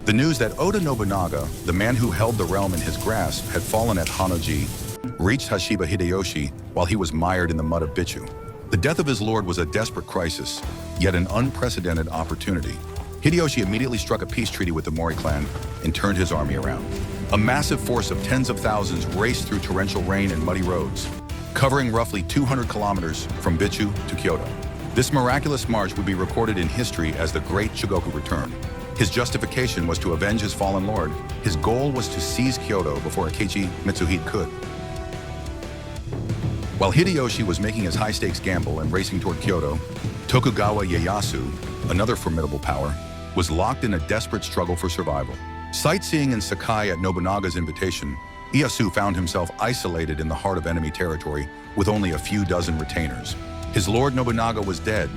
The news that Oda Nobunaga, the man who held the realm in his grasp, had fallen at Hanaji, reached Hashiba Hideyoshi while he was mired in the mud of Bichu. The death of his lord was a desperate crisis, yet an unprecedented opportunity. Hideyoshi immediately struck a peace treaty with the Mori clan and turned his army around. A massive force of tens of thousands raced through torrential rain and muddy roads, covering roughly 200 kilometers from Bichu to Kyoto. This miraculous march would be recorded in history as the Great Sengoku Return. His justification was to avenge his fallen lord. His goal was to seize Kyoto before Akechi Mitsuhide could. While Hideyoshi was making his high-stakes gamble and racing toward Kyoto, Tokugawa Ieyasu, another formidable power, was locked in a desperate struggle for survival. Sightseeing in Sakai at Nobunaga's invitation, Ieyasu found himself isolated in the heart of enemy territory with only a few dozen retainers. His lord Nobunaga was dead,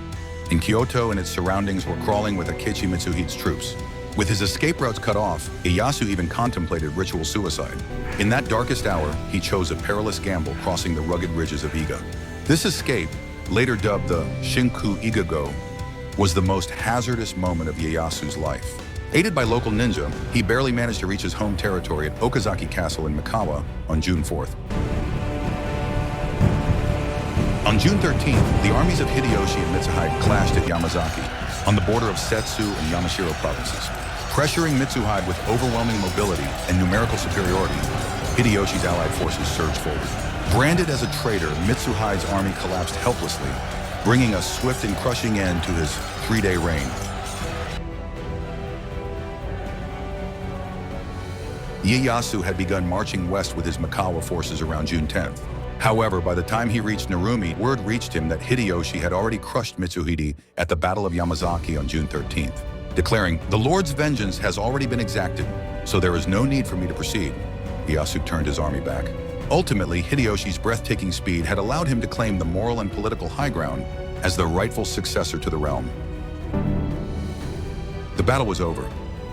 and Kyoto and its surroundings were crawling with Akechi Mitsuhide's troops. With his escape routes cut off, Ieyasu even contemplated ritual suicide. In that darkest hour, he chose a perilous gamble crossing the rugged ridges of Iga. This escape, later dubbed the Shinku Igago, was the most hazardous moment of Ieyasu's life. Aided by local ninja, he barely managed to reach his home territory at Okazaki Castle in Mikawa on June 4th. On June 13th, the armies of Hideyoshi and Mitsuhide clashed at Yamazaki, on the border of Setsu and Yamashiro provinces. Pressuring Mitsuhide with overwhelming mobility and numerical superiority, Hideyoshi's allied forces surged forward. Branded as a traitor, Mitsuhide's army collapsed helplessly, bringing a swift and crushing end to his three-day reign. Ieyasu had begun marching west with his Mikawa forces around June 10th. However, by the time he reached Narumi, word reached him that Hideyoshi had already crushed Mitsuhide at the Battle of Yamazaki on June 13th, declaring, "The Lord's vengeance has already been exacted, so there is no need for me to proceed." Ieyasu turned his army back. Ultimately, Hideyoshi's breathtaking speed had allowed him to claim the moral and political high ground as the rightful successor to the realm. The battle was over,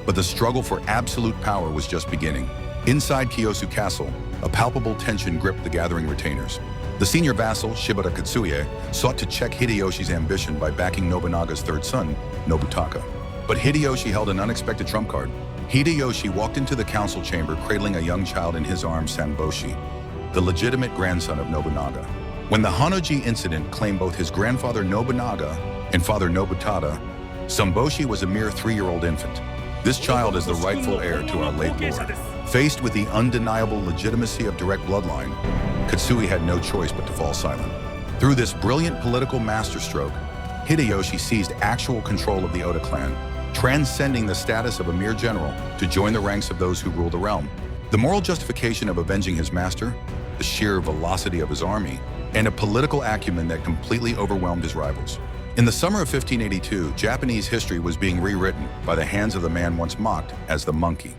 but the struggle for absolute power was just beginning. Inside Kiyosu Castle, a palpable tension gripped the gathering retainers. The senior vassal, Shibata Katsuye, sought to check Hideyoshi's ambition by backing Nobunaga's third son, Nobutaka. But Hideyoshi held an unexpected trump card. Hideyoshi walked into the council chamber cradling a young child in his arms, Sanboshi, the legitimate grandson of Nobunaga. When the Hanaji incident claimed both his grandfather Nobunaga and father Nobutada, Sanboshi was a mere 3-year-old infant. This child is the rightful heir to our late lord. Faced with the undeniable legitimacy of direct bloodline, Katsui had no choice but to fall silent. Through this brilliant political masterstroke, Hideyoshi seized actual control of the Oda clan, transcending the status of a mere general to join the ranks of those who rule the realm. The moral justification of avenging his master, the sheer velocity of his army, and a political acumen that completely overwhelmed his rivals. In the summer of 1582, Japanese history was being rewritten by the hands of the man once mocked as the monkey.